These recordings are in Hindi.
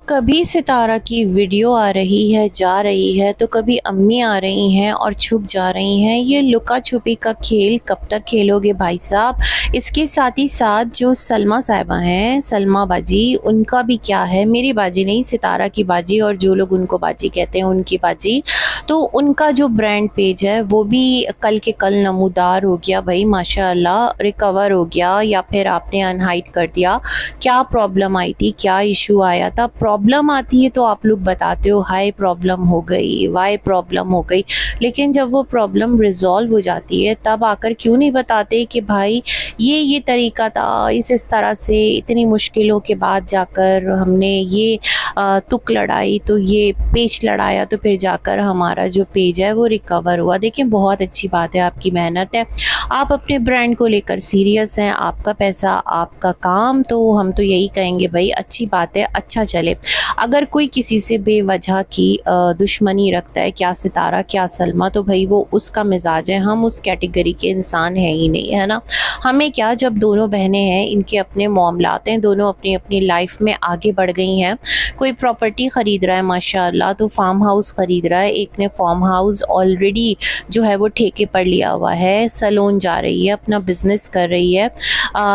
कभी सितारा की वीडियो आ रही है, जा रही है, तो कभी अम्मी आ रही हैं और छुप जा रही हैं। ये लुका छुपी का खेल कब तक खेलोगे भाई साहब? इसके साथ ही साथ जो सलमा साहिबा हैं, सलमा बाजी, उनका भी क्या है, मेरी बाजी नहीं, सितारा की बाजी, और जो लोग उनको बाजी कहते हैं उनकी बाजी। तो उनका जो ब्रांड पेज है वो भी कल के कल नमूदार हो गया भाई, माशाअल्लाह, रिकवर हो गया, या फिर आपने अनहाइड कर दिया। क्या प्रॉब्लम आई थी, क्या इशू आया था? प्रॉब्लम आती है तो आप लोग बताते हो हाई प्रॉब्लम हो गई, वाई प्रॉब्लम हो गई, लेकिन जब वो प्रॉब्लम रिजॉल्व हो जाती है तब आकर क्यों नहीं बताते कि भाई ये तरीका था, इस तरह से इतनी मुश्किलों के बाद जाकर हमने ये तुक लड़ाई, तो ये पेच लड़ाया, तो फिर जाकर हमारा जो पेज है वो रिकवर हुआ। देखिए बहुत अच्छी बात है, आपकी मेहनत है, आप अपने ब्रांड को लेकर सीरियस हैं, आपका पैसा आपका काम, तो हम तो यही कहेंगे भाई अच्छी बात है, अच्छा चले। अगर कोई किसी से बेवजह की दुश्मनी रखता है, क्या सितारा क्या सलमा, तो भाई वो उसका मिजाज है, हम उस कैटेगरी के इंसान हैं ही नहीं, है ना। हमें क्या, जब दोनों बहनें हैं, इनके अपने मामलात हैं, दोनों अपनी अपनी लाइफ में आगे बढ़ गई हैं। कोई प्रॉपर्टी ख़रीद रहा है माशाल्लाह, तो फार्म हाउस ख़रीद रहा है, एक ने फार्म हाउस ऑलरेडी जो है वो ठेके पर लिया हुआ है, सलोन जा रही है, अपना बिजनेस कर रही है।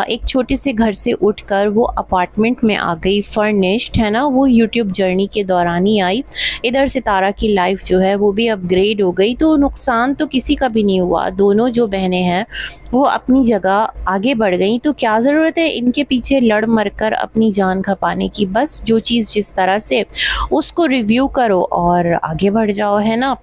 एक छोटे से घर से उठकर वो अपार्टमेंट में आ गई, फर्निश्ड, है ना। वो यूट्यूब जर्नी के दौरान ही आई। इधर सितारा की लाइफ जो है वो भी अपग्रेड हो गई, तो नुकसान तो किसी का भी नहीं हुआ। दोनों जो बहनें हैं वो अपनी जगह आगे बढ़ गई, तो क्या ज़रूरत है इनके पीछे लड़ मर कर अपनी जान खपाने की। बस जो चीज़ जिस तरह से उसको रिव्यू करो और आगे बढ़ जाओ, है ना।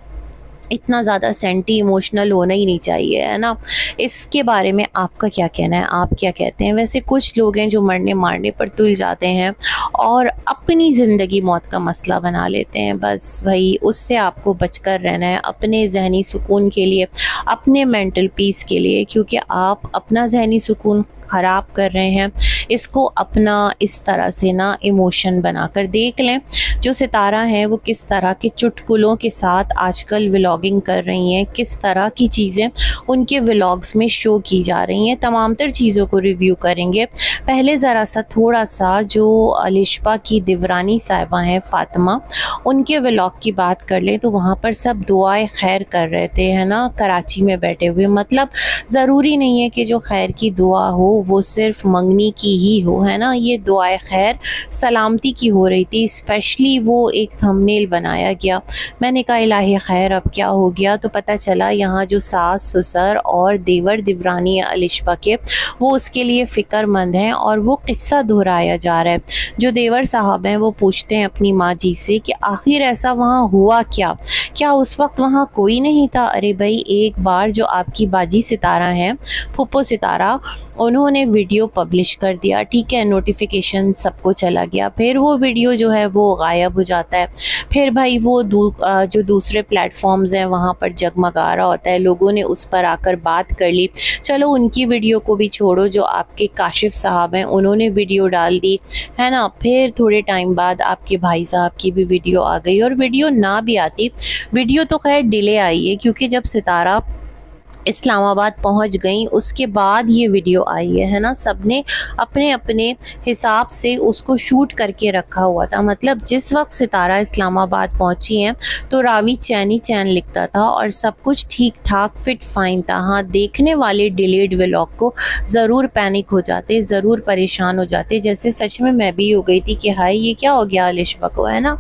इतना ज़्यादा सेंटी इमोशनल होना ही नहीं चाहिए, है ना। इसके बारे में आपका क्या कहना है, आप क्या कहते हैं? वैसे कुछ लोग हैं जो मरने मारने पर तुल जाते हैं और अपनी ज़िंदगी मौत का मसला बना लेते हैं। बस भाई उससे आपको बचकर रहना है, अपने जहनी सुकून के लिए, अपने मेंटल पीस के लिए, क्योंकि आप अपना जहनी सुकून ख़राब कर रहे हैं। इसको अपना इस तरह से ना इमोशन बनाकर देख लें। जो सितारा हैं वो किस तरह के चुटकुलों के साथ आजकल व्लॉगिंग कर रही हैं, किस तरह की चीज़ें उनके व्लॉग्स में शो की जा रही हैं, तमाम तर चीज़ों को रिव्यू करेंगे। पहले ज़रा सा थोड़ा सा जो अलिशबा की दिवरानी साहिबा हैं, फ़ातिमा, उनके व्लॉग की बात कर लें तो वहाँ पर सब दुआएं खैर कर रहे थे, है ना, कराची में बैठे हुए। मतलब ज़रूरी नहीं है कि जो खैर की दुआ हो वो सिर्फ मंगनी की ही हो, है ना। ये दुआएं खैर सलामती की हो रही थी, स्पेशली वो एक थंबनेल बनाया गया। मैंने कहा इलाही खैर अब क्या हो गया, तो पता चला यहाँ जो सास ससुर और देवर दिवरानी है अलिशबा के, वो उसके लिए फ़िक्रमंद हैं और वो किस्सा दोहराया जा रहा है। जो देवर साहब हैं वो पूछते हैं अपनी माँ जी से कि आखिर ऐसा वहाँ हुआ क्या, क्या उस वक्त वहाँ कोई नहीं था? अरे भाई एक बार जो आपकी बाजी सितारा हैं, फुप्पो सितारा, उन्होंने वीडियो पब्लिश कर दिया, ठीक है, नोटिफिकेशन सबको चला गया, फिर वो वीडियो जो है वो गायब हो जाता है। फिर भाई वो जो दूसरे प्लेटफॉर्म्स हैं वहाँ पर जगमगा रहा होता है, लोगों ने उस पर आकर बात कर ली। चलो उनकी वीडियो को भी छोड़ो, जो आपके काशिफ साहब हैं उन्होंने वीडियो डाल दी, है ना। फिर थोड़े टाइम बाद आपके भाई साहब की भी वीडियो आ गई, और वीडियो ना भी आती, वीडियो तो खैर डिले आई है, क्योंकि जब सितारा इस्लामाबाद पहुंच गई उसके बाद ये वीडियो आई है ना। सबने अपने अपने हिसाब से उसको शूट करके रखा हुआ था। मतलब जिस वक्त सितारा इस्लामाबाद पहुंची हैं तो रावी चैन ही चैन लिखता था और सब कुछ ठीक ठाक फिट फाइन था। हाँ, देखने वाले डिलेड व्लॉग को ज़रूर पैनिक हो जाते, ज़रूर परेशान हो जाते, जैसे सच में मैं भी हो गई थी कि हाय ये क्या हो गया अलिशबा को, है ना।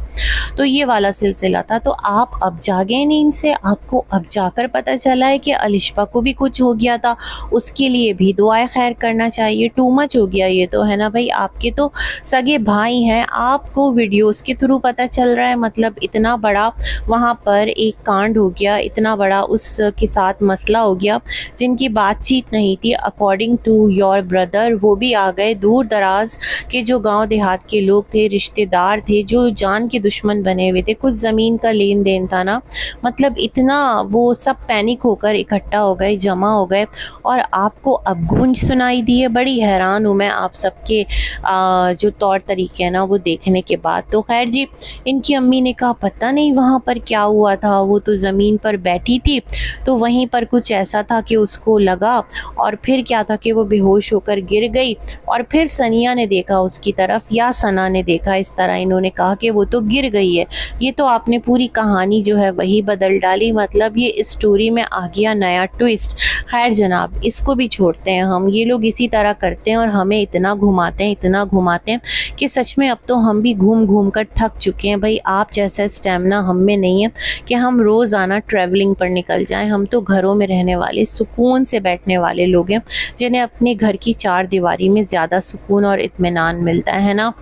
तो ये वाला सिलसिला था। तो आप अब जागे नींद से, आपको अब जाकर पता चला है कि अलिशबा को भी कुछ हो गया था, उसके लिए भी दुआएं खैर करना चाहिए। टू मच हो गया ये तो, है ना भाई। आपके तो सगे भाई हैं, आपको वीडियोस के थ्रू पता चल रहा है। मतलब इतना बड़ा वहाँ पर एक कांड हो गया, इतना बड़ा उसके साथ मसला हो गया, जिनकी बातचीत नहीं थी अकॉर्डिंग टू योर ब्रदर, वो भी आ गए। दूर दराज के जो गाँव देहात के लोग थे, रिश्तेदार थे, जो जान के दुश्मन बने हुए थे, कुछ ज़मीन का लेन देन था ना, मतलब इतना वो सब पैनिक होकर इकट्ठा हो गए, जमा हो गए और आपको अब गूंज सुनाई दी है। बड़ी हैरान हूँ मैं आप सबके जो तौर तरीके हैं ना वो देखने के बाद। तो खैर जी, इनकी अम्मी ने कहा पता नहीं वहाँ पर क्या हुआ था, वो तो ज़मीन पर बैठी थी तो वहीं पर कुछ ऐसा था कि उसको लगा और फिर क्या था कि वो बेहोश होकर गिर गई और फिर सनिया ने देखा उसकी तरफ या सना ने देखा, इस तरह इन्होंने कहा कि वो तो गिर गई है। ये तो आपने पूरी कहानी जो है वही बदल डाली, मतलब ये इस स्टोरी में आ गया नया ट्विस्ट। खैर जनाब, इसको भी छोड़ते हैं हम, ये लोग इसी तरह करते हैं और हमें इतना घुमाते हैं, इतना घुमाते हैं कि सच में अब तो हम भी घूम घूम कर थक चुके हैं। भाई आप जैसा स्टेमिना हम में नहीं है कि हम रोज़ाना ट्रैवलिंग पर निकल जाएं। हम तो घरों में रहने वाले, सुकून से बैठने वाले लोग हैं, जिन्हें अपने घर की चार दीवारी में ज़्यादा सुकून और इत्मीनान मिलता है ना।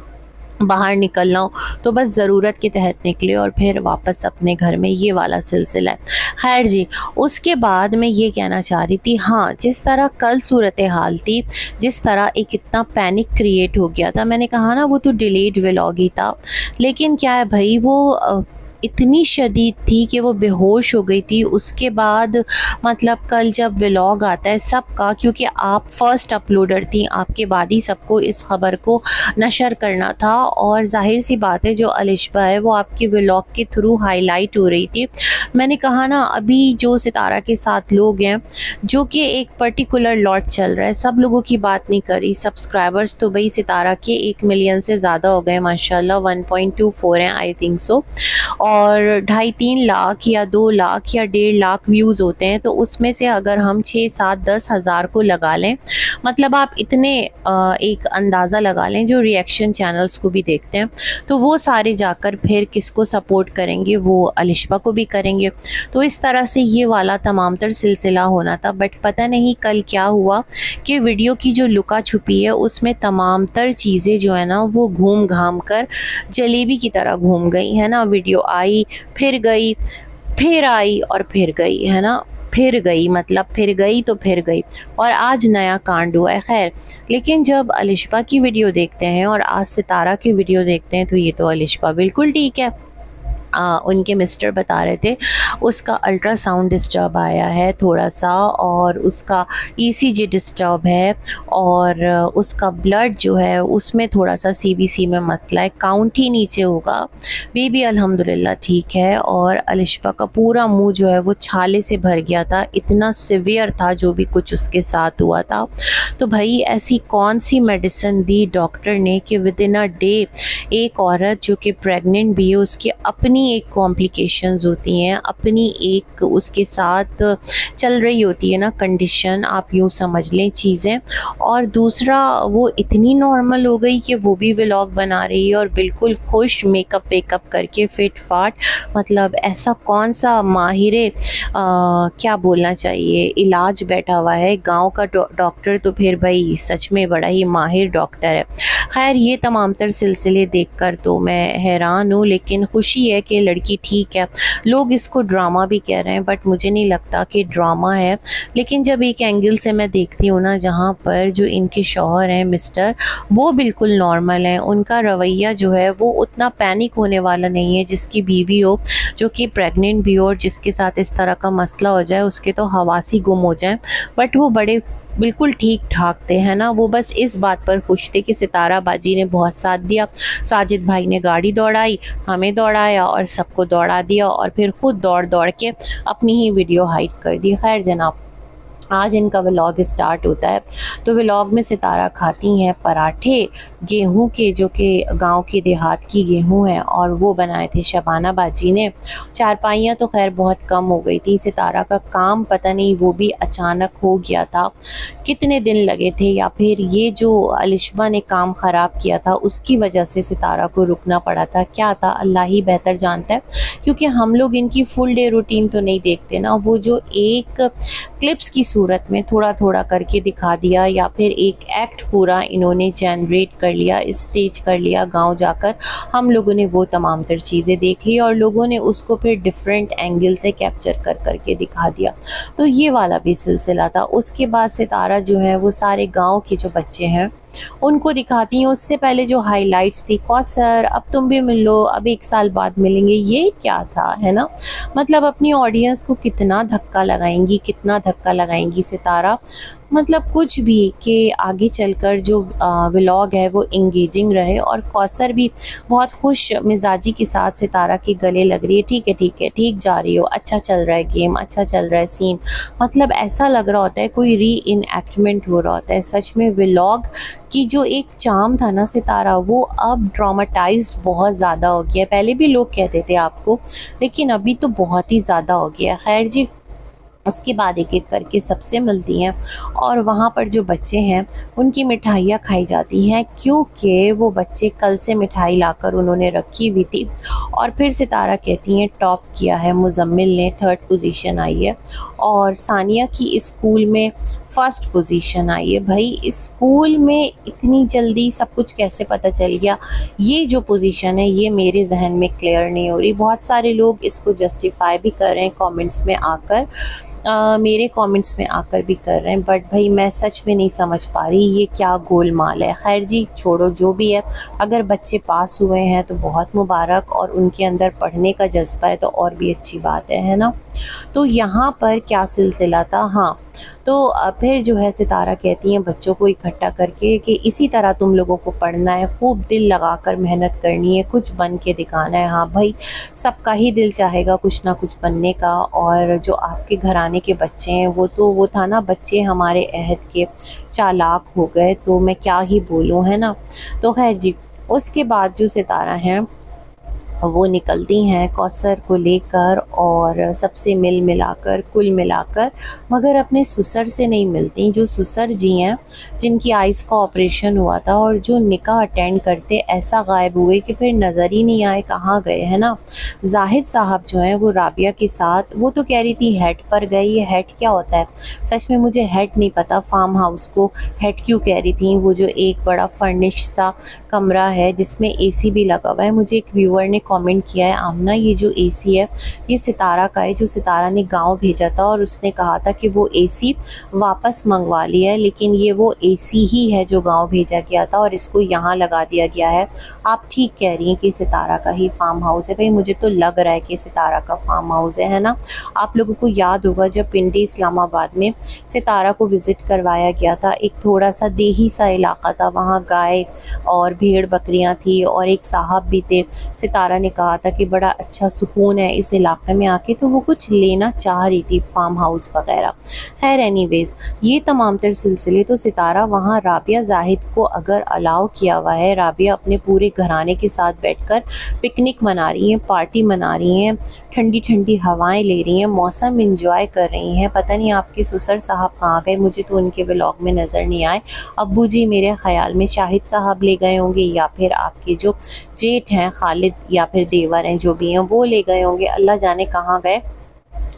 बाहर निकलना हो तो बस ज़रूरत के तहत निकले और फिर वापस अपने घर में, ये वाला सिलसिला है। खैर जी, उसके बाद मैं ये कहना चाह रही थी, हाँ जिस तरह कल सूरत हाल थी, जिस तरह एक इतना पैनिक क्रिएट हो गया था, मैंने कहा ना वो तो डिलीट व्लॉग ही था, लेकिन क्या है भाई वो इतनी शदीद थी कि वो बेहोश हो गई थी। उसके बाद मतलब कल जब व्लॉग आता है सबका, क्योंकि आप फर्स्ट अपलोडर थी, आपके बाद ही सबको इस खबर को नशर करना था और जाहिर सी बात है जो अलिशबा है वो आपके व्लॉग के थ्रू हाईलाइट हो रही थी। मैंने कहा ना अभी जो सितारा के साथ लोग हैं, जो कि एक पर्टिकुलर लॉट चल रहा है, सब लोगों की बात नहीं करी। सब्सक्राइबर्स तो भाई सितारा के 1 मिलियन से ज़्यादा हो गए माशाल्लाह, 1.24 हैं आई थिंक सो, और 2.5-3 लाख या 2 लाख या 1.5 लाख व्यूज़ होते हैं। तो उसमें से अगर हम 6-7-10 हज़ार को लगा लें, मतलब आप इतने एक अंदाज़ा लगा लें जो रिएक्शन चैनल्स को भी देखते हैं, तो वो सारे जाकर फिर किसको सपोर्ट करेंगे, वो अलिशबा को भी करेंगे। तो इस तरह से ये वाला तमाम तर सिलसिला होना था। बट पता नहीं कल क्या हुआ कि वीडियो की जो लुका छुपी है उसमें तमाम तर चीज़ें जो है ना वो घूम घाम कर जलेबी की तरह घूम गई है ना। वीडियो आई, फिर गई, फिर आई और फिर गई, है ना, फिर गई, मतलब फिर गई तो फिर गई और आज नया कांड हुआ है। खैर, लेकिन जब अलिशबा की वीडियो देखते हैं और आज सितारा की वीडियो देखते हैं तो ये तो अलिशबा बिल्कुल ठीक है। उनके मिस्टर बता रहे थे उसका अल्ट्रासाउंड डिस्टर्ब आया है थोड़ा सा और उसका ईसीजी डिस्टर्ब है और उसका ब्लड जो है उसमें थोड़ा सा सीबीसी में मसला है, काउंट ही नीचे होगा। बेबी अल्हम्दुलिल्लाह ठीक है। और अलिशबा का पूरा मुंह जो है वो छाले से भर गया था, इतना सिवियर था जो भी कुछ उसके साथ हुआ था। तो भाई ऐसी कौन सी मेडिसिन दी डॉक्टर ने कि विद इन अ डे एक औरत जो कि प्रेग्नेंट भी है उसकी अपनी एक कॉम्प्लिकेशंस होती हैं, अपनी एक उसके साथ चल रही होती है ना कंडीशन, आप यूँ समझ लें चीज़ें। और दूसरा वो इतनी नॉर्मल हो गई कि वो भी व्लॉग बना रही है और बिल्कुल खुश, मेकअप वेकअप करके फिट फाट। मतलब ऐसा कौन सा माहिर क्या बोलना चाहिए इलाज बैठा हुआ है, गांव का डॉक्टर तो फिर भाई सच में बड़ा ही माहिर डॉक्टर है। खैर ये तमाम तर सिलसिले देखकर तो मैं हैरान हूँ, लेकिन खुशी है कि लड़की ठीक है। लोग इसको ड्रामा भी कह रहे हैं बट मुझे नहीं लगता कि ड्रामा है। लेकिन जब एक एंगल से मैं देखती हूँ ना, जहाँ पर जो इनके शौहर हैं मिस्टर, वो बिल्कुल नॉर्मल हैं, उनका रवैया जो है वो उतना पैनिक होने वाला नहीं है। जिसकी बीवी हो जो कि प्रेग्नेंट भी हो और जिसके साथ इस तरह का मसला हो जाए उसके तो हवासी गुम हो जाए, बट वो बड़े बिल्कुल ठीक ठाक थे, है ना। वो बस इस बात पर खुश थे कि सितारा बाजी ने बहुत साथ दिया, साजिद भाई ने गाड़ी दौड़ाई, हमें दौड़ाया और सबको दौड़ा दिया और फिर खुद दौड़ दौड़ के अपनी ही वीडियो हाइड कर दी। खैर जनाब, आज इनका व्लॉग स्टार्ट होता है तो व्लॉग में सितारा खाती हैं पराठे गेहूं के, जो कि गांव की देहात की गेहूं है, और वो बनाए थे शबाना बाजी ने। चारपाइयाँ तो खैर बहुत कम हो गई थी। सितारा का काम पता नहीं वो भी अचानक हो गया था, कितने दिन लगे थे, या फिर ये जो अलिशबा ने काम ख़राब किया था उसकी वजह से सितारा को रुकना पड़ा था, क्या था अल्लाह ही बेहतर जानता है। क्योंकि हम लोग इनकी फुल डे रूटीन तो नहीं देखते ना, वो जो एक क्लिप्स की सूरत में थोड़ा थोड़ा करके दिखा दिया या फिर एक एक्ट पूरा इन्होंने जनरेट कर लिया, स्टेज कर लिया गांव जाकर, हम लोगों ने वो तमाम तर चीज़ें देख ली और लोगों ने उसको फिर डिफरेंट एंगल से कैप्चर कर करके दिखा दिया। तो ये वाला भी सिलसिला था। उसके बाद सितारा जो है वो सारे गाँव के जो बच्चे हैं उनको दिखाती हैं। उससे पहले जो हाइलाइट्स थी, कौसर अब तुम भी मिल लो, अब 1 साल बाद मिलेंगे, ये क्या था, है ना। मतलब अपनी ऑडियंस को कितना धक्का लगाएंगी, कितना धक्का लगाएंगी सितारा। मतलब कुछ भी कि आगे चलकर जो व्लॉग है वो इंगेजिंग रहे। और कौसर भी बहुत खुश मिजाजी के साथ सितारा के गले लग रही है, ठीक है ठीक है, ठीक जा रही हो, अच्छा चल रहा है गेम, अच्छा चल रहा है सीन। मतलब ऐसा लग रहा होता है कोई री इनएक्टमेंट हो रहा होता है। सच में व्लॉग की जो एक चार्म था ना सितारा, वो अब ड्रामेटाइज्ड बहुत ज़्यादा हो गया है। पहले भी लोग कहते थे आपको, लेकिन अभी तो बहुत ही ज़्यादा हो गया है। खैर जी, उसके बाद एक एक करके सबसे मिलती हैं और वहाँ पर जो बच्चे हैं उनकी मिठाइयाँ खाई जाती हैं, क्योंकि वो बच्चे कल से मिठाई लाकर उन्होंने रखी हुई थी। और फिर सितारा कहती हैं टॉप किया है मुजम्मिल ने, 3rd पोजीशन आई है, और सानिया की स्कूल में 1st पोजीशन आई है। भाई स्कूल में इतनी जल्दी सब कुछ कैसे पता चल गया, ये जो पोजीशन है ये मेरे जहन में क्लियर नहीं हो रही। बहुत सारे लोग इसको जस्टिफाई भी कर रहे हैं कमेंट्स में आकर, मेरे कमेंट्स में आकर भी कर रहे हैं, बट भाई मैं सच में नहीं समझ पा रही ये क्या गोलमाल है। खैर जी छोड़ो, जो भी है, अगर बच्चे पास हुए हैं तो बहुत मुबारक, और उनके अंदर पढ़ने का जज्बा है तो और भी अच्छी बात है ना। तो यहाँ पर क्या सिलसिला था, हाँ, तो फिर जो है सितारा कहती हैं बच्चों को इकट्ठा करके कि इसी तरह तुम लोगों को पढ़ना है, खूब दिल लगाकर मेहनत करनी है, कुछ बन के दिखाना है। हाँ भाई, सबका ही दिल चाहेगा कुछ ना कुछ बनने का। और जो आपके घराने के बच्चे हैं वो था ना, बच्चे हमारे अहद के चालाक हो गए, तो मैं क्या ही बोलूँ, है ना। तो खैर जी, उसके बाद जो सितारा हैं वो निकलती हैं कौसर को लेकर और सबसे मिल मिलाकर कुल मिलाकर, मगर अपने ससुर से नहीं मिलती। जो ससुर जी हैं जिनकी आइज़ का ऑपरेशन हुआ था और जो निकाह अटेंड करते ऐसा गायब हुए कि फिर नज़र ही नहीं आए कहाँ गए, है ना। जाहिद साहब जो हैं वो राबिया के साथ, वो तो कह रही थी हेड पर गए। ये हेड क्या होता है, सच में मुझे हेड नहीं पता। फार्म हाउस को हेड क्यों कह रही थी, वो जो एक बड़ा फर्निश सा कमरा है जिसमें एसी भी लगा हुआ है। मुझे एक व्यूअर ने कमेंट किया है, आमना ये जो एसी है ये सितारा का है, जो सितारा ने गांव भेजा था और उसने कहा था कि वो एसी वापस मंगवा लिया है, लेकिन ये वो एसी ही है जो गांव भेजा गया था और इसको यहाँ लगा दिया गया है। आप ठीक कह रही हैं कि सितारा का ही फार्म हाउस है। भाई मुझे तो लग रहा है कि सितारा का फार्म हाउस है ना। आप लोगों को याद होगा जब पिंडी इस्लामाबाद में सितारा को विज़िट करवाया गया था, एक थोड़ा सा देही सा इलाका था, वहाँ गाय और भेड़ बकरियां थी और एक साहब भी थे। सितारा ने कहा था कि बड़ा अच्छा सुकून है इस इलाके में आके, तो वो कुछ लेना चाह रही थी, फार्म हाउस वगैरह। खैर एनीवेज, ये तमाम तर सिलसिले, तो सितारा वहाँ राबिया जाहिद को अगर अलाउ किया हुआ है, राबिया अपने पूरे घराने के साथ बैठकर पिकनिक मना रही हैं, पार्टी मना रही हैं, ठंडी ठंडी हवाएं ले रही हैं, मौसम इंजॉय कर रही हैं। पता नहीं आपके ससुर साहब कहाँ गए, मुझे तो उनके व्लॉग में नज़र नहीं आए। अब्बू जी मेरे ख्याल में शाहिद साहब ले गए होंगे, या फिर आपके जो जेठ हैं खालिद या फिर देवर हैं जो भी हैं वो ले गए होंगे, अल्लाह जाने कहाँ गए।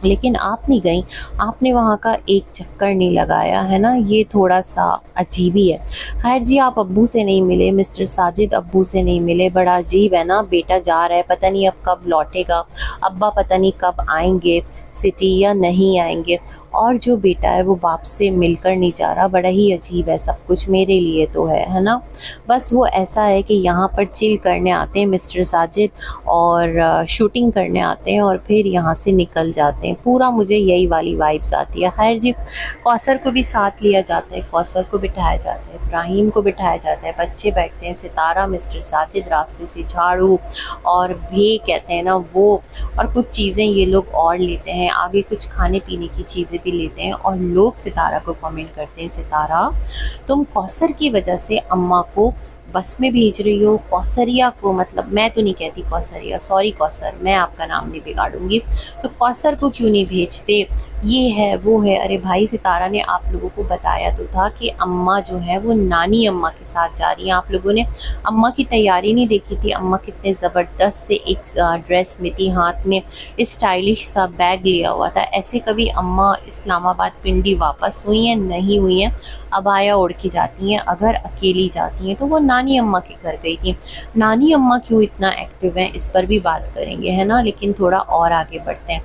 लेकिन आप नहीं गई, आपने वहाँ का एक चक्कर नहीं लगाया, है ना। ये थोड़ा सा अजीब ही है। खैर जी, आप अब्बू से नहीं मिले, मिस्टर साजिद अब्बू से नहीं मिले, बड़ा अजीब है ना। बेटा जा रहा है, पता नहीं अब कब लौटेगा, अब्बा पता नहीं कब आएंगे सिटी या नहीं आएंगे, और जो बेटा है वो बाप से मिलकर नहीं जा रहा। बड़ा ही अजीब है सब कुछ मेरे लिए तो है ना। बस वो ऐसा है कि यहाँ पर चिल करने आते हैं मिस्टर साजिद और शूटिंग करने आते हैं और फिर यहाँ से निकल जाते हैं। पूरा मुझे यही वाली वाइब्स आती है। खैर जी, कौसर को भी साथ लिया जाता है, कौसर को बिठाया जाता है, इब्राहिम को बिठाया जाता है, बच्चे बैठते हैं, सितारा, मिस्टर साजिद, रास्ते से झाड़ू और भी कहते हैं ना वो, और कुछ चीज़ें ये लोग और लेते हैं, आगे कुछ खाने पीने की चीज़ें भी लेते हैं। और लोग सितारा को कमेंट करते हैं, सितारा तुम कौसर की वजह से अम्मा को बस में भेज रही हो, कौसरिया को, मतलब मैं तो नहीं कहती कौसरिया, सॉरी कौसर, मैं आपका नाम नहीं बिगाड़ूंगी, तो कौसर को क्यों नहीं भेजते, ये है वो है। अरे भाई, सितारा ने आप लोगों को बताया तो था कि अम्मा जो है वो नानी अम्मा के साथ जा रही हैं। आप लोगों ने अम्मा की तैयारी नहीं देखी थी, अम्मा कितने ज़बरदस्त से एक ड्रेस में थी, हाथ में स्टाइलिश सा बैग लिया हुआ था। ऐसे कभी अम्मा इस्लामाबाद पिंडी वापस हुई हैं? नहीं हुई हैं। अबाया ओढ़ के जाती हैं, अगर अकेली जाती हैं तो वो नानी अम्मा के घर गई थी। नानी अम्मा क्यों इतना एक्टिव हैं, इस पर भी बात करेंगे, है ना। लेकिन थोड़ा और आगे बढ़ते हैं।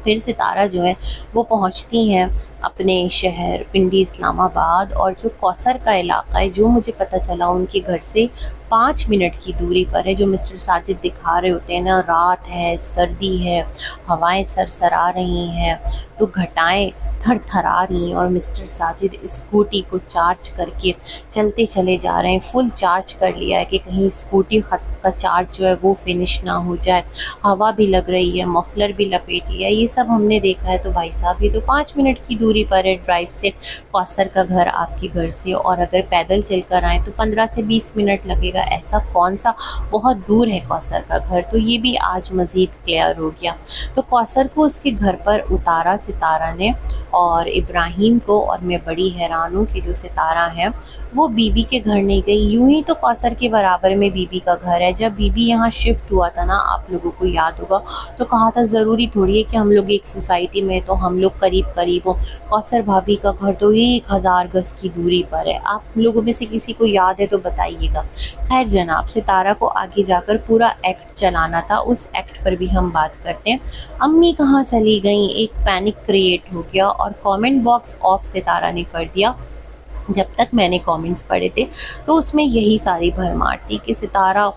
फिर सितारा जो है वो पहुंचती हैं अपने शहर पिंडी इस्लामाबाद, और जो कौसर का इलाका है जो मुझे पता चला उनके घर से 5 मिनट की दूरी पर है, जो मिस्टर साजिद दिखा रहे होते हैं ना, रात है, सर्दी है, हवाएं सरसरा रही हैं, तो घटाएं थरथरा रही हैं, और मिस्टर साजिद स्कूटी को चार्ज करके चलते चले जा रहे हैं। फुल चार्ज कर लिया है कि कहीं स्कूटी का चार्ज जो है वो फिनिश ना हो जाए। हवा भी लग रही है, मफलर भी लपेट लिया, ये सब हमने देखा है। तो भाई साहब ये तो 5 मिनट की दूरी पर है ड्राइव से कौसर का घर आपके घर से, और अगर पैदल चलकर आए तो 15 से 20 मिनट लगेगा। ऐसा कौन सा बहुत दूर है कौसर का घर, तो ये भी आज मज़ीद क्लियर हो गया। तो कौसर को उसके घर पर उतारा सितारा ने और इब्राहिम को, और मैं बड़ी हैरान हूँ कि जो सितारा है वो बीबी के घर नहीं गई। यूं ही तो कौसर के बराबर में बीबी का घर है। जब बीबी यहाँ शिफ्ट हुआ था ना, आप लोगों को याद होगा, तो कहा था ज़रूरी थोड़ी है कि हम लोग एक सोसाइटी में तो हम लोग करीब करीब हो। कौसर भाभी का घर तो 1000 गज की दूरी पर है। आप लोगों में से किसी को याद है तो बताइएगा। खैर जनाब, सितारा को आगे जाकर पूरा एक्ट चलाना था, उस एक्ट पर भी हम बात करते हैं। अम्मी कहाँ चली गई, एक पैनिक क्रिएट हो गया और कमेंट बॉक्स ऑफ सितारा ने कर दिया। जब तक मैंने कमेंट्स पढ़े थे तो उसमें यही सारी भरमार थी कि सितारा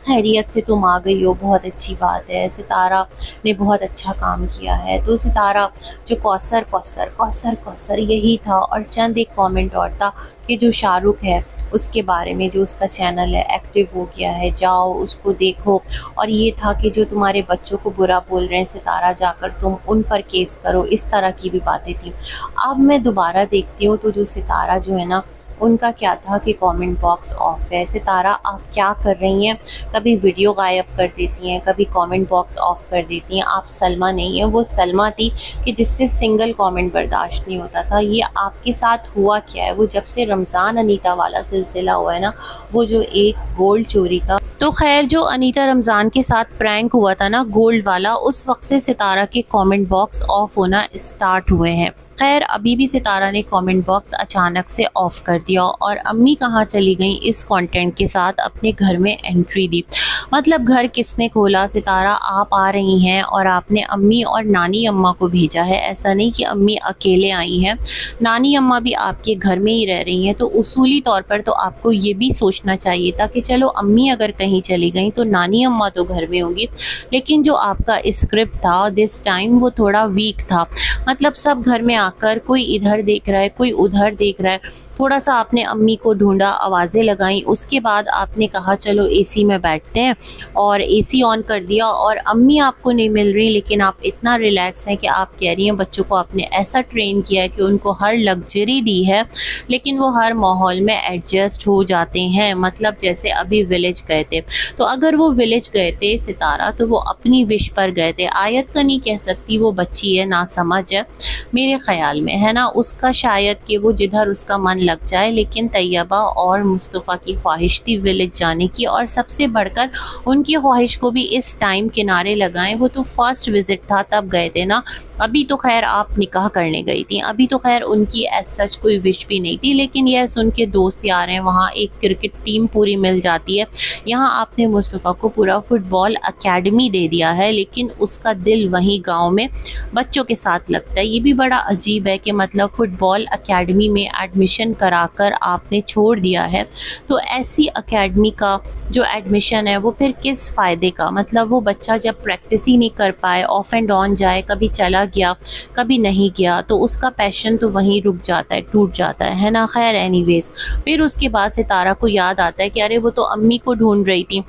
खैरियत से तुम आ गई हो, बहुत अच्छी बात है, सितारा ने बहुत अच्छा काम किया है। तो सितारा जो कौसर कौसर कौसर कौसर यही था, और चंद एक कमेंट और था कि जो शाहरुख है उसके बारे में, जो उसका चैनल है एक्टिव हो गया है, जाओ उसको देखो, और ये था कि जो तुम्हारे बच्चों को बुरा बोल रहे हैं सितारा, जाकर तुम उन पर केस करो, इस तरह की भी बातें थी। अब मैं दोबारा देखती हूँ तो जो सितारा जो है ना, उनका क्या था कि कमेंट बॉक्स ऑफ है। सितारा आप क्या कर रही हैं, कभी वीडियो गायब कर देती हैं, कभी कमेंट बॉक्स ऑफ कर देती हैं। आप सलमा नहीं है, वो सलमा थी कि जिससे सिंगल कमेंट बर्दाश्त नहीं होता था। ये आपके साथ हुआ क्या है? वो जब से रमज़ान अनीता वाला सिलसिला हुआ है ना, वो जो एक गोल्ड चोरी का, तो खैर जो अनीता रमज़ान के साथ प्रैंक हुआ था ना गोल्ड वाला, उस वक्त से सितारा के कमेंट बॉक्स ऑफ होना स्टार्ट हुए हैं। खैर अभी भी सितारा ने कमेंट बॉक्स अचानक से ऑफ कर दिया, और अम्मी कहाँ चली गई इस कंटेंट के साथ अपने घर में एंट्री दी। मतलब घर किसने खोला? सितारा आप आ रही हैं और आपने अम्मी और नानी अम्मा को भेजा है। ऐसा नहीं कि अम्मी अकेले आई हैं, नानी अम्मा भी आपके घर में ही रह रही हैं। तो उसूली तौर पर तो आपको ये भी सोचना चाहिए था कि चलो अम्मी अगर कहीं चली गई तो नानी अम्मा तो घर में होंगी। लेकिन जो आपका स्क्रिप्ट था दिस टाइम वो थोड़ा वीक था। मतलब सब घर में आकर कोई इधर देख रहा है, कोई उधर देख रहा है। थोड़ा सा आपने अम्मी को ढूंढा, आवाज़ें लगाई, उसके बाद आपने कहा चलो एसी में बैठते हैं, और एसी ऑन कर दिया। और अम्मी आपको नहीं मिल रही, लेकिन आप इतना रिलैक्स हैं कि आप कह रही हैं बच्चों को आपने ऐसा ट्रेन किया है कि उनको हर लग्जरी दी है, लेकिन वो हर माहौल में एडजस्ट हो जाते हैं। मतलब जैसे अभी विलेज गए थे, तो अगर वो विलेज गए थे सितारा, तो वो अपनी विश पर गए थे। आयत का नहीं कह सकती, वो बच्ची है, ना समझ है मेरे ख्याल में, है ना। उसका शायद कि वो जिधर उसका मन लग जाए, लेकिन तैयबा और मुस्तफ़ा की ख्वाहिश थी विलेज जाने की, और सबसे बढ़कर उनकी ख्वाहिश को भी इस टाइम किनारे लगाएं। वो तो फर्स्ट विजिट था तब गए थे ना, अभी तो खैर आप निकाह करने गई थी, अभी तो खैर उनकी एज सच कोई विश भी नहीं थी। लेकिन यह सुन के दोस्त यार हैं, वहाँ एक क्रिकेट टीम पूरी मिल जाती है। यहाँ आपने मुस्तफ़ा को पूरा फुटबॉल अकेडमी दे दिया है, लेकिन उसका दिल वहीं गाँव में बच्चों के साथ लगता है। ये भी बड़ा अजीब है कि मतलब फुटबॉल अकेडमी में एडमिशन कराकर आपने छोड़ दिया है, तो ऐसी अकेडमी का जो एडमिशन है वो फिर किस फ़ायदे का? मतलब वो बच्चा जब प्रैक्टिस ही नहीं कर पाए, ऑफ एंड ऑन जाए, कभी चला गया कभी नहीं गया, तो उसका पैशन तो वहीं रुक जाता है, टूट जाता है ना। खैर एनीवेज, फिर उसके बाद सितारा को याद आता है कि अरे वो तो अम्मी को ढूंढ रही थी।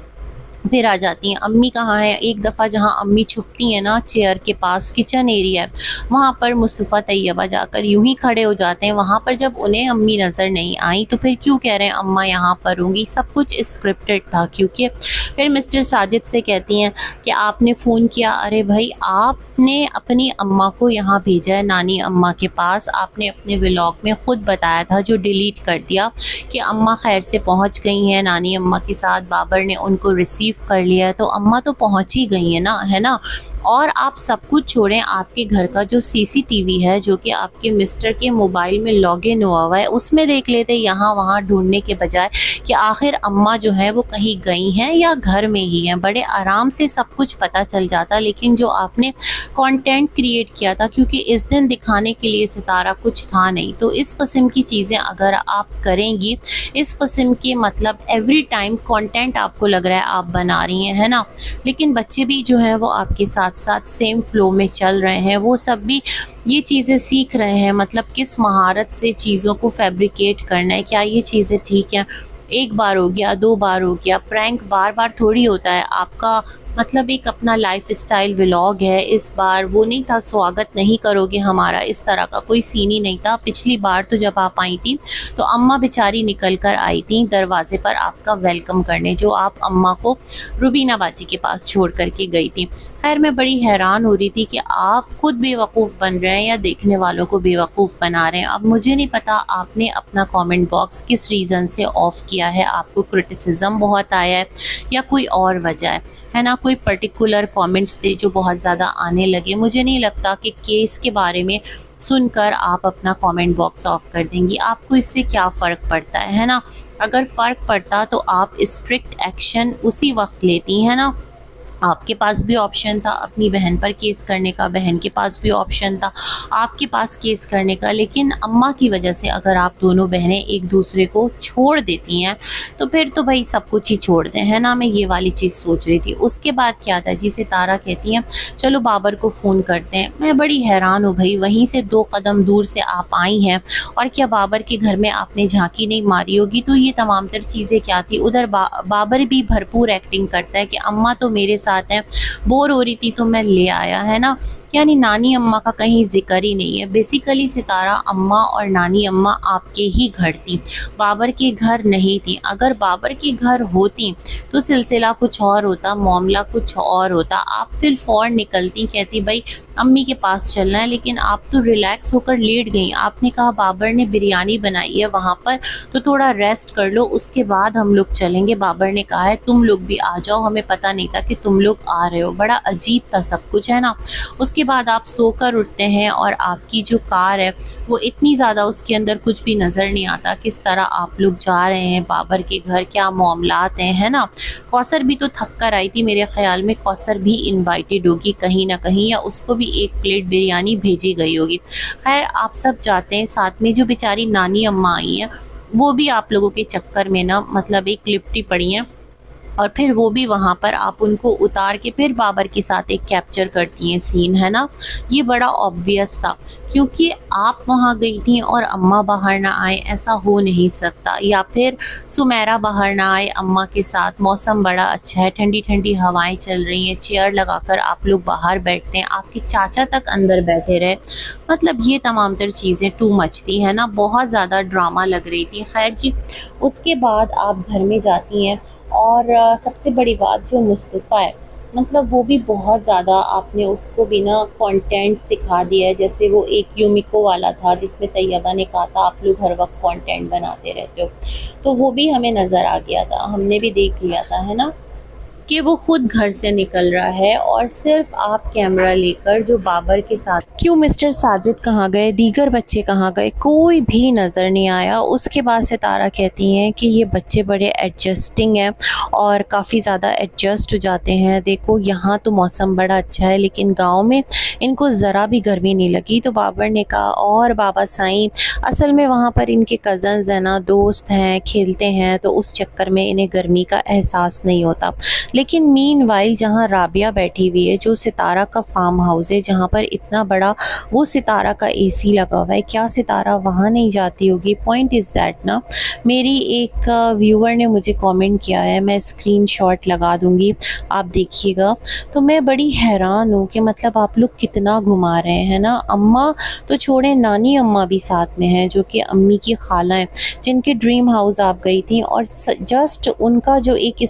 फिर आ जाती हैं, अम्मी कहाँ है? एक दफ़ा जहाँ अम्मी छुपती हैं ना चेयर के पास, किचन एरिया है, वहाँ पर मुस्तफ़ा तैयबा जाकर यूं ही खड़े हो जाते हैं। वहाँ पर जब उन्हें अम्मी नज़र नहीं आई तो फिर क्यों कह रहे हैं अम्मा यहाँ पर होंगी? सब कुछ स्क्रिप्टेड था। क्योंकि फिर मिस्टर साजिद से कहती हैं कि आपने फ़ोन किया। अरे भाई, आपने अपनी अम्मा को यहाँ भेजा है नानी अम्मा के पास। आपने अपने व्लॉग में ख़ुद बताया था, जो डिलीट कर दिया, कि अम्मा खैर से पहुँच गई हैं नानी अम्मा के साथ, बाबर ने उनको रिसीव कर लिया है। तो अम्मा तो पहुँच ही गई है ना, है ना। और आप सब कुछ छोड़ें, आपके घर का जो सीसीटीवी है जो कि आपके मिस्टर के मोबाइल में लॉगिन हुआ है उसमें देख लेते यहाँ वहाँ ढूंढने के बजाय कि आखिर अम्मा जो है वो कहीं गई हैं या घर में ही हैं। बड़े आराम से सब कुछ पता चल जाता। लेकिन जो आपने कंटेंट क्रिएट किया था, क्योंकि इस दिन दिखाने के लिए सितारा कुछ था नहीं, तो इस किस्म की चीज़ें अगर आप करेंगी, इस किस्म के मतलब एवरी टाइम कंटेंट आपको लग रहा है आप बना रही हैं, है ना, लेकिन बच्चे भी जो हैं वो आपके साथ साथ सेम फ्लो में चल रहे हैं, वो सब भी ये चीज़ें सीख रहे हैं, मतलब किस महारत से चीज़ों को फैब्रिकेट करना है, क्या ये चीज़ें ठीक हैं। एक बार हो गया, 2 बार हो गया, प्रैंक बार बार थोड़ी होता है। आपका मतलब एक अपना लाइफ स्टाइल व्लॉग है, इस बार वो नहीं था स्वागत नहीं करोगे हमारा, इस तरह का कोई सीन ही नहीं था। पिछली बार तो जब आप आई थी तो अम्मा बेचारी निकल कर आई थी दरवाजे पर आपका वेलकम करने, जो आप अम्मा को रुबीना बाजी के पास छोड़ करके गई थी। खैर मैं बड़ी हैरान हो रही थी कि आप खुद बेवकूफ़ बन रहे हैं या देखने वालों को बेवकूफ़ बना रहे हैं। अब मुझे नहीं पता आपने अपना कमेंट बॉक्स किस रीज़न से ऑफ़ किया है, आपको क्रिटिसिज्म बहुत आया है या कोई और वजह है ना, कोई पर्टिकुलर कमेंट्स थे जो बहुत ज़्यादा आने लगे। मुझे नहीं लगता कि केस के बारे में सुनकर आप अपना कमेंट बॉक्स ऑफ कर देंगी। आपको इससे क्या फ़र्क पड़ता है ना, अगर फ़र्क पड़ता तो आप स्ट्रिक्ट एक्शन उसी वक्त लेती हैं ना। आपके पास भी ऑप्शन था अपनी बहन पर केस करने का, बहन के पास भी ऑप्शन था आपके पास केस करने का, लेकिन अम्मा की वजह से अगर आप दोनों बहनें एक दूसरे को छोड़ देती हैं तो फिर तो भाई सब कुछ ही छोड़ दें, है ना। मैं ये वाली चीज़ सोच रही थी। उसके बाद क्या था जी, सितारा कहती हैं चलो बाबर को फ़ोन करते हैं। मैं बड़ी हैरान हूँ भाई, वहीं से 2 कदम दूर से आप आई हैं और क्या बाबर के घर में आपने झांकी नहीं मारी होगी। तो ये तमाम तर चीज़ें क्या थी। उधर बाबर भी भरपूर एक्टिंग करता है कि अम्मा तो मेरे साथ हैं, बोर हो रही थी तो मैं ले आया, है ना। यानी नानी अम्मा का कहीं जिक्र ही नहीं है। बेसिकली सितारा अम्मा और नानी अम्मा आपके ही घर थी, बाबर के घर नहीं थी। अगर बाबर के घर होती तो सिलसिला कुछ और होता, मामला कुछ और होता। आप फिर फौरन निकलती, कहती भाई अम्मी के पास चलना है, लेकिन आप तो रिलैक्स होकर लेट गई। आपने कहा बाबर ने बिरयानी बनाई है वहाँ पर तो थोड़ा रेस्ट कर लो, उसके बाद हम लोग चलेंगे। बाबर ने कहा है तुम लोग भी आ जाओ, हमें पता नहीं था कि तुम लोग आ रहे हो। बड़ा अजीब था सब कुछ, है ना। उसके बाद आप सोकर उठते हैं और आपकी जो कार है वो इतनी ज़्यादा, उसके अंदर कुछ भी नज़र नहीं आता किस तरह आप लोग जा रहे हैं बाबर के घर, क्या मामलात हैं, है ना। कौसर भी तो थक कर आई थी, मेरे ख्याल में कौसर भी इनवाइटेड होगी कहीं ना कहीं, या उसको भी एक प्लेट बिरयानी भेजी गई होगी। खैर आप सब जाते हैं, साथ में जो बेचारी नानी अम्मा आई हैं वो भी आप लोगों के चक्कर में ना मतलब एक लिपटी पड़ी हैं, और फिर वो भी वहाँ पर आप उनको उतार के फिर बाबर के साथ एक कैप्चर करती हैं सीन, है ना। ये बड़ा ऑब्वियस था क्योंकि आप वहाँ गई थी और अम्मा बाहर ना आए, ऐसा हो नहीं सकता। या फिर सुमेरा बाहर ना आए अम्मा के साथ, मौसम बड़ा अच्छा है, ठंडी ठंडी हवाएं चल रही हैं, चेयर लगाकर आप लोग बाहर बैठते हैं, आपके चाचा तक अंदर बैठे रहे। मतलब ये तमाम तर चीज़ें टू मच थी, है ना, बहुत ज़्यादा ड्रामा लग रही थी। खैर जी, उसके बाद आप घर में जाती हैं और सबसे बड़ी बात जो मुस्तफ़ा है, मतलब वो भी बहुत ज़्यादा आपने उसको भी ना कंटेंट सिखा दिया है। जैसे वो एक यूमिको वाला था जिसमें तैयबा ने कहा था आप लोग हर वक्त कंटेंट बनाते रहते हो, तो वो भी हमें नज़र आ गया था, हमने भी देख लिया था, है ना, कि वो खुद घर से निकल रहा है और सिर्फ आप कैमरा लेकर जो बाबर के साथ। क्यों मिस्टर साजिद कहाँ गए, दीगर बच्चे कहाँ गए, कोई भी नज़र नहीं आया। उसके बाद सितारा कहती हैं कि ये बच्चे बड़े एडजस्टिंग हैं और काफ़ी ज़्यादा एडजस्ट हो जाते हैं। देखो यहाँ तो मौसम बड़ा अच्छा है लेकिन गांव में इनको ज़रा भी गर्मी नहीं लगी। तो बाबर ने कहा और बाबा साईं असल में वहाँ पर इनके कज़न्स हैं ना, दोस्त हैं, खेलते हैं, तो उस चक्कर में इन्हें गर्मी का एहसास नहीं होता। लेकिन मीनवाइल जहाँ राबिया बैठी हुई है, जो सितारा का फार्म हाउस है जहाँ पर इतना बड़ा वो सितारा का एसी लगा हुआ है, क्या सितारा वहाँ नहीं जाती होगी। पॉइंट इज़ दैट ना, मेरी एक व्यूअर ने मुझे कमेंट किया है, मैं स्क्रीनशॉट लगा दूँगी आप देखिएगा। तो मैं बड़ी हैरान हूँ कि मतलब आप लोग कितना घुमा रहे हैं ना। अम्मा तो छोड़ें, नानी अम्मा भी साथ में हैं जो कि अम्मी की खाला हैं, जिनके ड्रीम हाउस आप गई थी और जस्ट उनका जो एक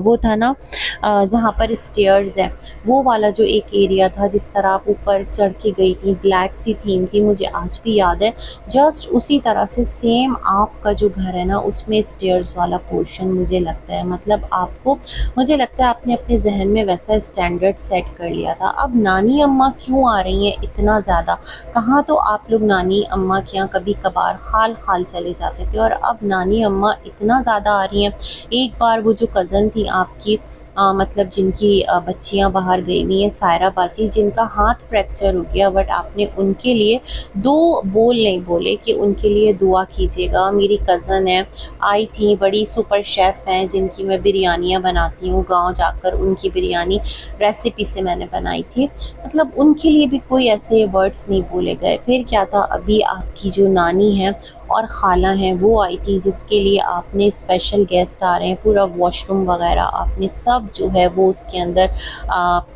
वो था ना जहाँ पर स्टेयर्स हैं, वो वाला जो एक एरिया था जिस तरह आप ऊपर चढ़ के गई थी, ब्लैक सी थीम थी, मुझे आज भी याद है। जस्ट उसी तरह से सेम आपका जो घर है ना, उसमें स्टेयर्स वाला पोर्शन मुझे लगता है, मतलब आपको, मुझे लगता है आपने अपने जहन में वैसा स्टैंडर्ड सेट कर लिया था। अब नानी अम्मा क्यों आ रही हैं इतना ज़्यादा? कहाँ तो आप लोग नानी अम्मा के यहाँ कभी कभार हाल हाल चले जाते थे, और अब नानी अम्मा इतना ज़्यादा आ रही हैं। एक बार वो जो कज़न थी आपकी, मतलब जिनकी बच्चियां बाहर गई हुई हैं, सायरा बाजी, जिनका हाथ फ्रैक्चर हो गया, बट आपने उनके लिए दो बोल नहीं बोले कि उनके लिए दुआ कीजिएगा। मेरी कज़न है, आई थी, बड़ी सुपर शेफ़ हैं जिनकी मैं बिरयानियाँ बनाती हूँ, गांव जाकर उनकी बिरयानी रेसिपी से मैंने बनाई थी, मतलब उनके लिए भी कोई ऐसे वर्ड्स नहीं बोले गए। फिर क्या था, अभी आपकी जो नानी है और खाला हैं वो आई थी, जिसके लिए आपने स्पेशल गेस्ट आ रहे हैं, पूरा वॉशरूम वगैरह आपने सब जो है वो उसके अंदर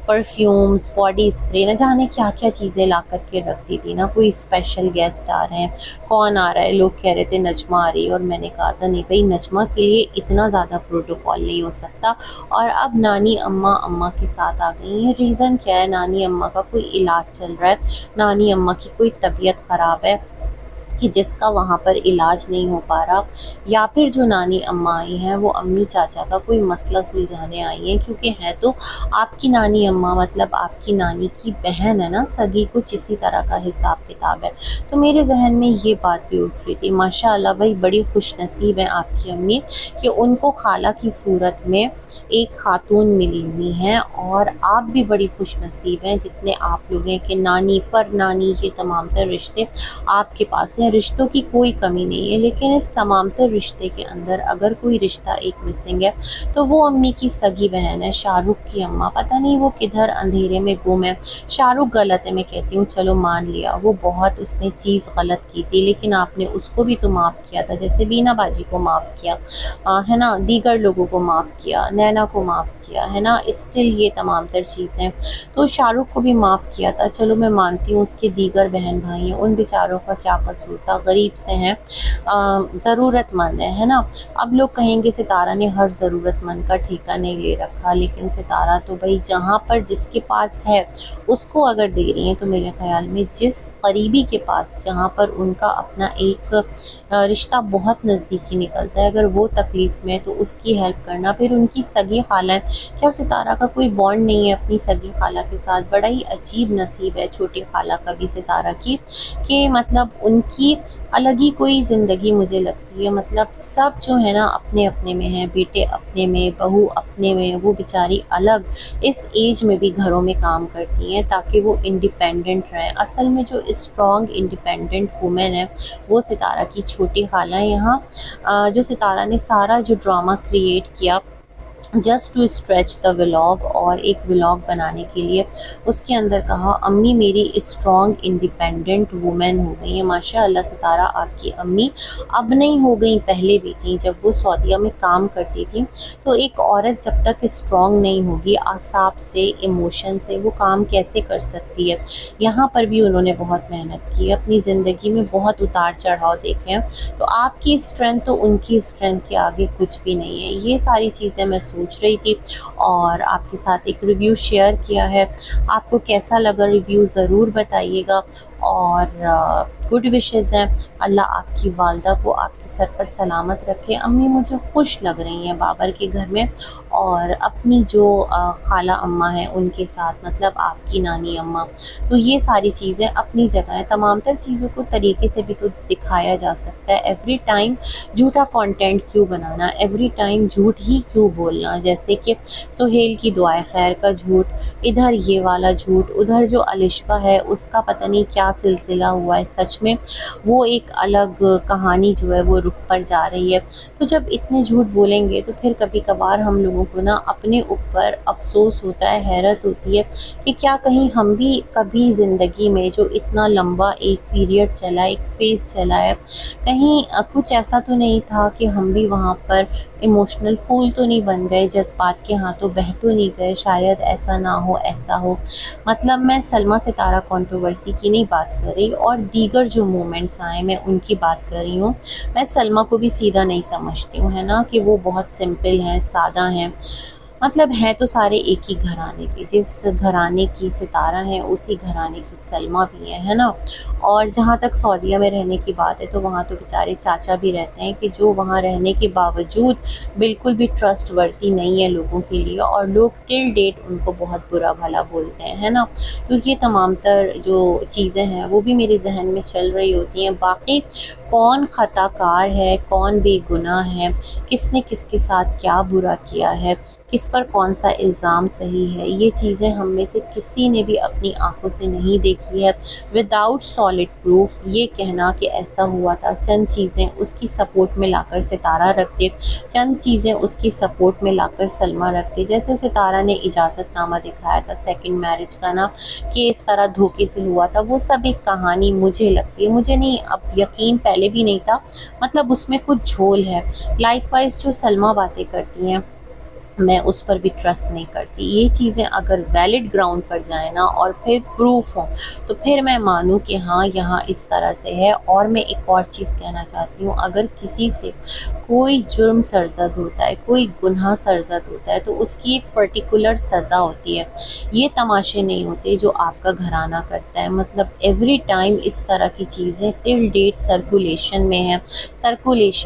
परफ्यूम्स, बॉडी स्प्रे, न जाने क्या क्या चीज़ें ला करके रख दी थी ना। कोई स्पेशल गेस्ट आ रहे हैं, कौन आ रहा है, लोग कह रहे थे नजमा आ रही है, और मैंने कहा था नहीं भाई, नजमा के लिए इतना ज़्यादा प्रोटोकॉल नहीं हो सकता। और अब नानी अम्मा के साथ आ गई हैं। रीज़न क्या है? नानी अम्मा का कोई इलाज चल रहा है, नानी अम्मा की कोई तबीयत ख़राब है कि जिसका वहाँ पर इलाज नहीं हो पा रहा, या फिर जो नानी अम्मा आई हैं वो अम्मी चाचा का कोई मसला सुलझाने आई हैं, क्योंकि है तो आपकी नानी अम्मा, मतलब आपकी नानी की बहन है ना, सगी, कुछ इसी तरह का हिसाब किताब है। तो मेरे जहन में ये बात भी उठ रही थी। माशाअल्लाह भाई, बड़ी खुशनसीब हैं आपकी अम्मी कि उनको खाला की सूरत में एक खातून मिली हुई हैं, और आप भी बड़ी खुशनसीब हैं जितने आप लोग हैं कि नानी पर नानी ये तमाम तर रिश्ते आपके पास हैं। रिश्तों की कोई कमी नहीं है, लेकिन इस तमाम तर रिश्ते के अंदर अगर कोई रिश्ता एक मिसिंग है तो वो अम्मी की सगी बहन है, शाहरुख की अम्मा। पता नहीं वो किधर अंधेरे में गुम है। शाहरुख गलत है, मैं कहती हूँ, चलो मान लिया वो बहुत उसने चीज़ गलत की थी, लेकिन आपने उसको भी तो माफ़ किया था, जैसे बीना बाजी को माफ़ किया है ना, दीगर लोगों को माफ़ किया, नैना को माफ़ किया है ना, स्टिल ये तमाम तर चीज़ें। तो शाहरुख को भी माफ़ किया था, चलो मैं मानती हूँ, उसके दीगर बहन भाई हैं, उन बेचारों का क्या कसूर था, गरीब से हैं, ज़रूरतमंद है ना। अब लोग कहेंगे सितारा ने हर ज़रूरतमंद का ठेका नहीं ले रखा, लेकिन सितारा तो भाई जहाँ पर जिसके पास है उसको अगर दे रही हैं, तो मेरे ख्याल में जिस करीबी के पास, जहाँ पर उनका अपना एक रिश्ता बहुत नज़दीकी निकलता है, अगर वो तकलीफ़ में, तो उसकी हेल्प करना। फिर उनकी सगी खाला है, क्या सितारा का कोई बॉन्ड नहीं है अपनी सगी खाला के साथ? बड़ा ही अजीब नसीब है छोटी खाला का भी सितारा की, कि मतलब उनकी अलग ही कोई ज़िंदगी मुझे लगती है। मतलब सब जो है ना अपने अपने में है, बेटे अपने में, बहू अपने में, वो बेचारी अलग इस एज में भी घरों में काम करती हैं ताकि वो इंडिपेंडेंट रहें। असल में जो स्ट्रॉन्ग इंडिपेंडेंट वुमेन है वो सितारा की छोटी खाला है। यहाँ जो सितारा ने सारा जो ड्रामा क्रिएट किया just to stretch the vlog, और एक व्लॉग बनाने के लिए उसके अंदर कहा अम्मी मेरी स्ट्रॉन्ग इंडिपेंडेंट वुमेन हो गई है। माशाअल्लाह सितारा आपकी अम्मी अब नहीं हो गई, पहले भी थी। जब वो सऊदीया में काम करती थी तो एक औरत जब तक स्ट्रॉन्ग नहीं होगी आसाब से, इमोशन से, वो काम कैसे कर सकती है। यहाँ पर भी उन्होंने बहुत मेहनत की, अपनी ज़िंदगी में बहुत उतार चढ़ाव देखे हैं। तो आपकी स्ट्रेंथ तो उनकी स्ट्रेंथ के आगे कुछ भी नहीं है। ये सारी चीज़ें मैं सोच रही थी और आपके साथ एक रिव्यू शेयर किया है। आपको कैसा लगा रिव्यू ज़रूर बताइएगा, और गुड विशेज़ हैं। अल्लाह आपकी वालदा को आपके सर पर सलामत रखे। अम्मी मुझे खुश लग रही हैं बाबर के घर में, और अपनी जो खाला अम्मा हैं उनके साथ, मतलब आपकी नानी अम्मा। तो ये सारी चीज़ें अपनी जगह हैं। तमाम तर चीज़ों को तरीके से भी तो दिखाया जा सकता है। एवरी टाइम झूठा कंटेंट क्यों बनाना, एवरी टाइम झूठ ही क्यों बोलना। जैसे कि सुहेल की दुआए खैर का झूठ, इधर ये वाला झूठ, उधर जो अलिशबा है उसका पता नहीं क्या सिलसिला हुआ है। सच में वो एक अलग कहानी जो है वो रुख पर जा रही है। तो जब इतने झूठ बोलेंगे तो फिर कभी कभार हम लोगों को ना अपने ऊपर अफसोस होता है, हैरत होती है कि क्या कहीं हम भी कभी ज़िंदगी में जो इतना लंबा एक पीरियड चला, एक फेज़ चला है, कहीं कुछ ऐसा तो नहीं था कि हम भी वहाँ पर इमोशनल फूल तो नहीं बन गए, जज्बात के हाथों बह तो नहीं गए। शायद ऐसा ना हो, ऐसा हो। मतलब मैं सलमा सितारा कंट्रोवर्सी की नहीं बात कर रही, और दीगर जो मोमेंट्स आए मैं उनकी बात कर रही हूँ। मैं सलमा को भी सीधा नहीं समझती हूँ, है ना, कि वो बहुत सिंपल हैं, सादा हैं। मतलब हैं तो सारे एक ही घराने के, जिस घराने की सितारा है उसी घराने की सलमा भी है ना। और जहाँ तक सऊदीया में रहने की बात है तो वहाँ तो बेचारे चाचा भी रहते हैं कि जो वहाँ रहने के बावजूद बिल्कुल भी ट्रस्टवर्दी नहीं है लोगों के लिए, और लोग टिल डेट उनको बहुत बुरा भला बोलते हैं, है ना। तो ये तमाम तर जो चीज़ें हैं वो भी मेरे जहन में चल रही होती हैं। बाकी कौन ख़ताकार है, कौन बेगुनाह है, किसने किसके साथ क्या बुरा किया है, किस पर कौन सा इल्ज़ाम सही है, ये चीज़ें हम में से किसी ने भी अपनी आंखों से नहीं देखी है। विदाउट सॉलिड प्रूफ ये कहना कि ऐसा हुआ था, चंद चीज़ें उसकी सपोर्ट में लाकर सितारा रख दे, चंद चीज़ें उसकी सपोर्ट में लाकर सलमा रख दे। जैसे सितारा ने इजाज़तनामा दिखाया था सेकंड मैरिज का ना, कि इस तरह धोखे से हुआ था, वो सब एक कहानी मुझे लगती है, मुझे नहीं, अब यकीन पहले भी नहीं था, मतलब उसमें कुछ झोल है। लाइकवाइज जो सलमा बातें करती हैं मैं उस पर भी ट्रस्ट नहीं करती। ये चीज़ें अगर वैलिड ग्राउंड पर जाए ना और फिर प्रूफ हो तो फिर मैं मानूँ कि हाँ यहाँ इस तरह से है। और मैं एक और चीज़ कहना चाहती हूँ, अगर किसी से कोई जुर्म सरज़द होता है, कोई गुनाह सरज़द होता है तो उसकी एक पर्टिकुलर सज़ा होती है। ये तमाशे नहीं होते जो आपका घराना करता है। मतलब एवरी टाइम इस तरह की चीज़ें टिल डेट सर्कुलेशन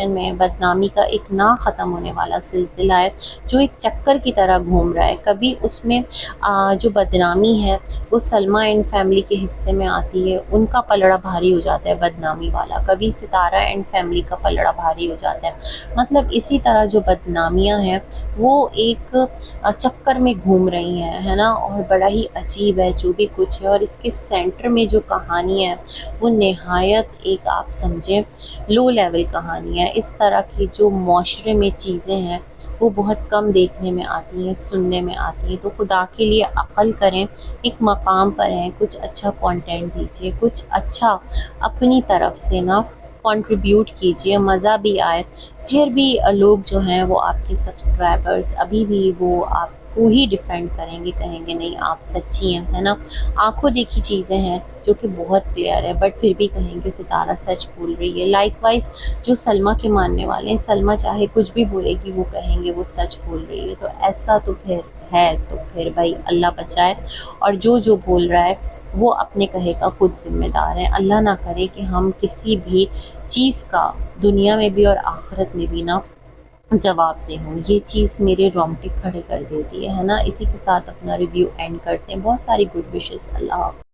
में है, बदनामी का एक ना ख़त्म होने वाला सिलसिला है जो एक चक्कर की तरह घूम रहा है। कभी उसमें जो बदनामी है वो सलमा एंड फैमिली के हिस्से में आती है, उनका पलड़ा भारी हो जाता है बदनामी वाला, कभी सितारा एंड फैमिली का पलड़ा भारी हो जाता है। मतलब इसी तरह जो बदनामियां हैं वो एक चक्कर में घूम रही हैं, है ना। और बड़ा ही अजीब है जो भी कुछ है। और इसके सेंटर में जो कहानी है वो नहायत एक आप समझें लो लेवल कहानी है। इस तरह की जो माशरे में चीज़ें हैं वो बहुत कम देखने में आती हैं, सुनने में आती हैं। तो खुदा के लिए अक़ल करें, एक मकाम पर हैं, कुछ अच्छा कंटेंट दीजिए, कुछ अच्छा अपनी तरफ से ना कंट्रीब्यूट कीजिए, मज़ा भी आए। फिर भी लोग जो हैं वो आपके सब्सक्राइबर्स अभी भी वो आपको ही डिफेंड करेंगे, कहेंगे नहीं आप सच्ची हैं, है ना। आंखों देखी चीज़ें हैं जो कि बहुत क्लियर है, बट फिर भी कहेंगे सितारा सच बोल रही है। लाइकवाइज जो सलमा के मानने वाले हैं, सलमा चाहे कुछ भी बोलेगी वो कहेंगे वो सच बोल रही है। तो ऐसा तो फिर है, तो फिर भाई अल्लाह बचाए। और जो जो बोल रहा है वो अपने कहे का खुद जिम्मेदार है। अल्लाह ना करे कि हम किसी भी चीज़ का दुनिया में भी और आखिरत में भी ना जवाब दे हूँ। ये चीज़ मेरे रोंगटे खड़े कर देती है ना। इसी के साथ अपना रिव्यू एंड करते हैं। बहुत सारी गुड विशेस। अल्लाह हाफ़िज़।